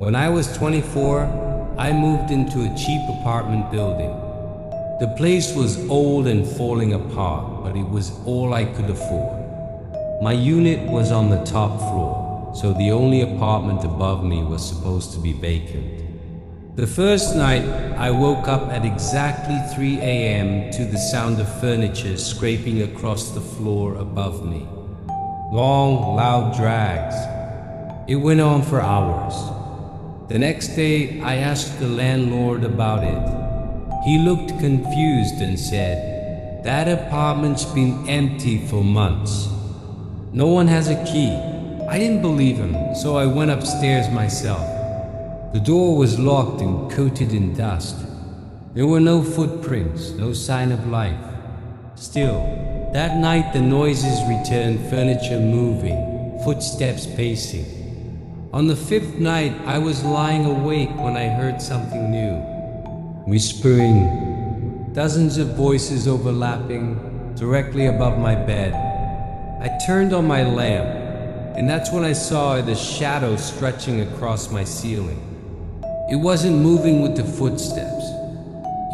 When I was 24, I moved into a cheap apartment building. The place was old and falling apart, but it was all I could afford. My unit was on the top floor, so the only apartment above me was supposed to be vacant. The first night, I woke up at exactly 3 a.m. to the sound of furniture scraping across the floor above me. Long, loud drags. It went on for hours. The next day, I asked the landlord about it. He looked confused and said, "That apartment's been empty for months. No one has a key." I didn't believe him, so I went upstairs myself. The door was locked and coated in dust. There were no footprints, no sign of life. Still, that night the noises returned, furniture moving, footsteps pacing. On the fifth night, I was lying awake when I heard something new. Whispering, dozens of voices overlapping, directly above my bed. I turned on my lamp, and that's when I saw the shadow stretching across my ceiling. It wasn't moving with the footsteps.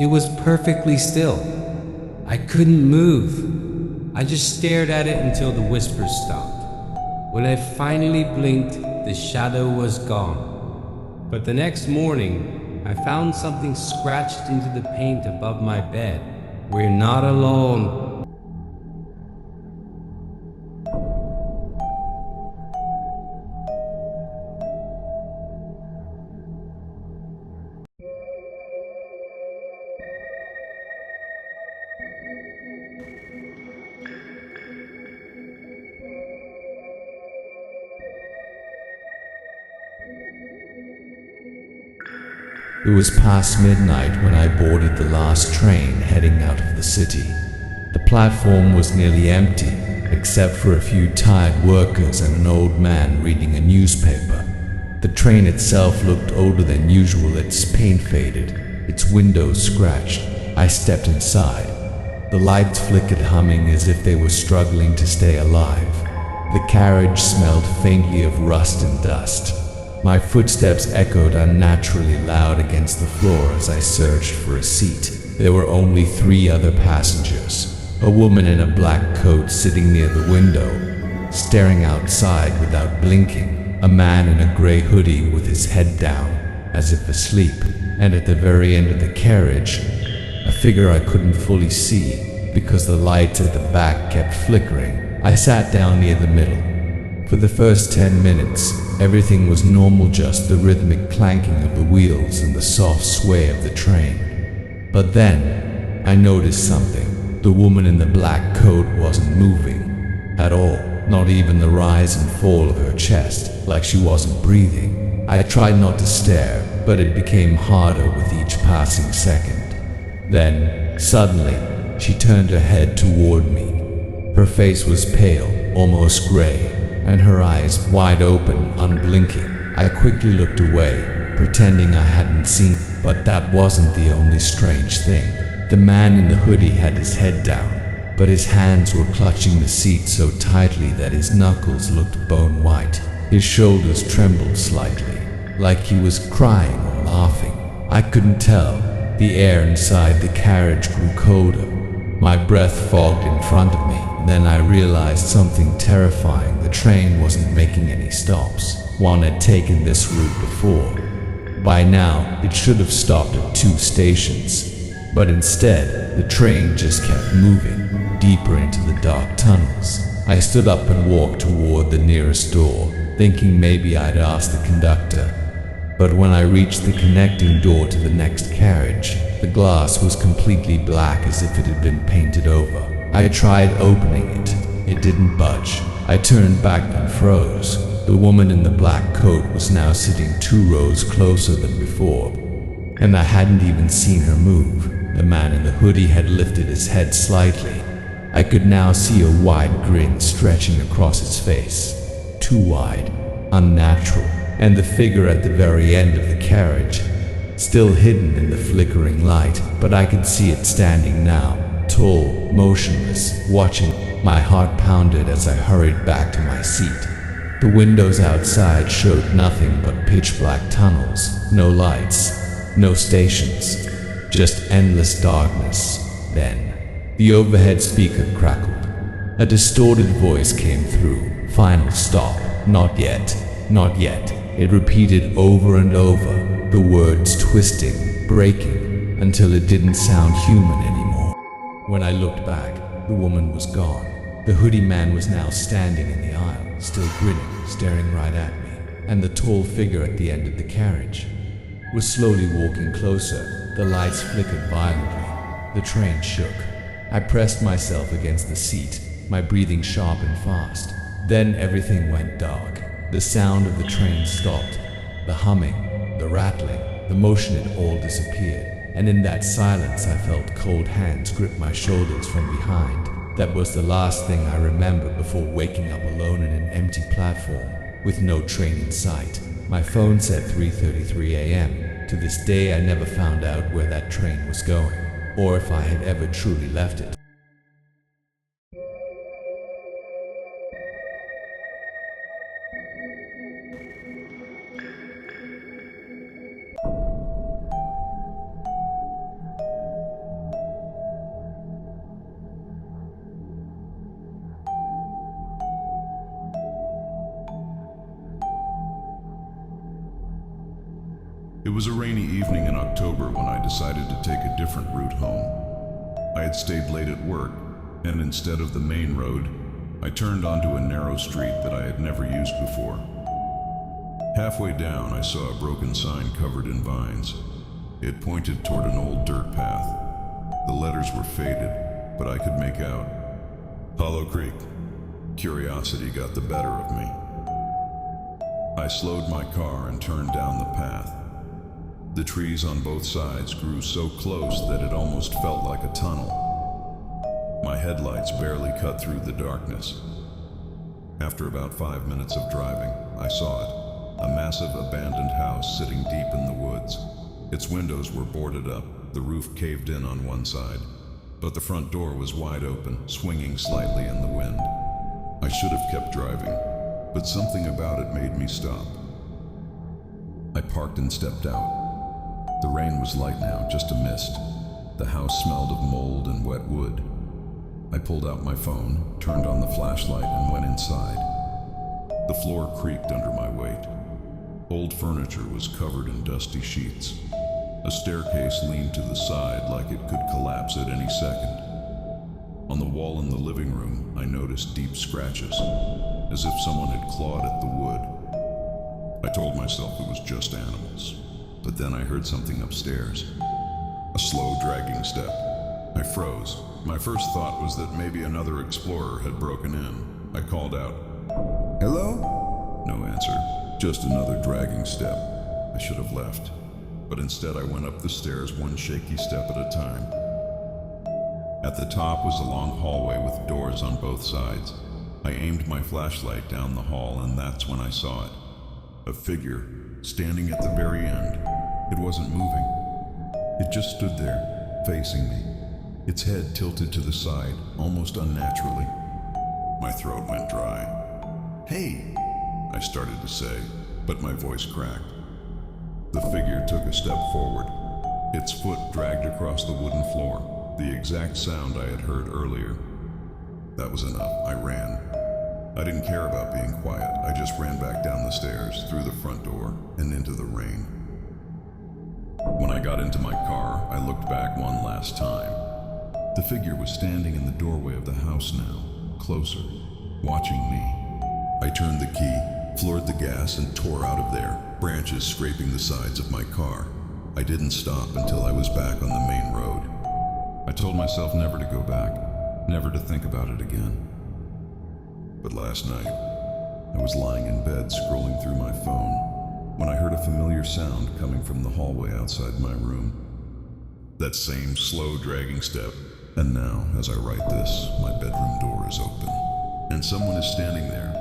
It was perfectly still. I couldn't move. I just stared at it until the whispers stopped. When I finally blinked, the shadow was gone. But the next morning, I found something scratched into the paint above my bed. We're not alone. It was past midnight when I boarded the last train heading out of the city. The platform was nearly empty, except for a few tired workers and an old man reading a newspaper. The train itself looked older than usual, its paint faded, its windows scratched. I stepped inside. The lights flickered, humming as if they were struggling to stay alive. The carriage smelled faintly of rust and dust. My footsteps echoed unnaturally loud against the floor as I searched for a seat. There were only 3 other passengers. A woman in a black coat sitting near the window, staring outside without blinking. A man in a gray hoodie with his head down, as if asleep. And at the very end of the carriage, a figure I couldn't fully see because the lights at the back kept flickering. I sat down near the middle. For the first 10 minutes, everything was normal, just the rhythmic clanking of the wheels and the soft sway of the train. But then, I noticed something. The woman in the black coat wasn't moving at all, not even the rise and fall of her chest, like she wasn't breathing. I tried not to stare, but it became harder with each passing second. Then, suddenly, she turned her head toward me. Her face was pale, almost gray, and her eyes wide open, unblinking. I quickly looked away, pretending I hadn't seen, but that wasn't the only strange thing. The man in the hoodie had his head down, but his hands were clutching the seat so tightly that his knuckles looked bone white. His shoulders trembled slightly, like he was crying or laughing. I couldn't tell. The air inside the carriage grew colder. My breath fogged in front of me. Then I realized something terrifying. The train wasn't making any stops. One had taken this route before. By now, it should have stopped at 2 stations. But instead, the train just kept moving, deeper into the dark tunnels. I stood up and walked toward the nearest door, thinking maybe I'd ask the conductor. But when I reached the connecting door to the next carriage, the glass was completely black, as if it had been painted over. I tried opening it. It didn't budge. I turned back and froze. The woman in the black coat was now sitting 2 rows closer than before, and I hadn't even seen her move. The man in the hoodie had lifted his head slightly. I could now see a wide grin stretching across his face. Too wide, unnatural, and the figure at the very end of the carriage, still hidden in the flickering light, but I could see it standing now. Tall, motionless, watching. My heart pounded as I hurried back to my seat. The windows outside showed nothing but pitch-black tunnels, no lights, no stations, just endless darkness. Then, the overhead speaker crackled. A distorted voice came through. Final stop. Not yet. Not yet. It repeated over and over, the words twisting, breaking, until it didn't sound human anymore. When I looked back, the woman was gone. The hoodie man was now standing in the aisle, still grinning, staring right at me, and the tall figure at the end of the carriage was slowly walking closer. The lights flickered violently. The train shook. I pressed myself against the seat, my breathing sharp and fast. Then everything went dark. The sound of the train stopped. The humming, the rattling, the motion, it all disappeared. And in that silence I felt cold hands grip my shoulders from behind. That was the last thing I remember before waking up alone in an empty platform, with no train in sight. My phone said 3:33 a.m. To this day I never found out where that train was going, or if I had ever truly left it. It was a rainy evening in October when I decided to take a different route home. I had stayed late at work, and instead of the main road, I turned onto a narrow street that I had never used before. Halfway down, I saw a broken sign covered in vines. It pointed toward an old dirt path. The letters were faded, but I could make out Hollow Creek. Curiosity got the better of me. I slowed my car and turned down the path. The trees on both sides grew so close that it almost felt like a tunnel. My headlights barely cut through the darkness. After about 5 minutes of driving, I saw it, a massive abandoned house sitting deep in the woods. Its windows were boarded up, the roof caved in on one side, but the front door was wide open, swinging slightly in the wind. I should have kept driving, but something about it made me stop. I parked and stepped out. The rain was light now, just a mist. The house smelled of mold and wet wood. I pulled out my phone, turned on the flashlight, and went inside. The floor creaked under my weight. Old furniture was covered in dusty sheets. A staircase leaned to the side like it could collapse at any second. On the wall in the living room, I noticed deep scratches, as if someone had clawed at the wood. I told myself it was just animals. But then I heard something upstairs. A slow, dragging step. I froze. My first thought was that maybe another explorer had broken in. I called out, "Hello?" No answer. Just another dragging step. I should have left. But instead I went up the stairs one shaky step at a time. At the top was a long hallway with doors on both sides. I aimed my flashlight down the hall, and that's when I saw it. A figure, standing at the very end. It wasn't moving. It just stood there, facing me, its head tilted to the side, almost unnaturally. My throat went dry. "Hey," I started to say, but my voice cracked. The figure took a step forward. Its foot dragged across the wooden floor, the exact sound I had heard earlier. That was enough. I ran. I didn't care about being quiet. I just ran back down the stairs, through the front door, and into the rain. When I got into my car, I looked back one last time. The figure was standing in the doorway of the house now, closer, watching me. I turned the key, floored the gas, and tore out of there, branches scraping the sides of my car. I didn't stop until I was back on the main road. I told myself never to go back, never to think about it again. But last night, I was lying in bed scrolling through my phone when I heard a familiar sound coming from the hallway outside my room. That same slow, dragging step. And now, as I write this, my bedroom door is open, and someone is standing there,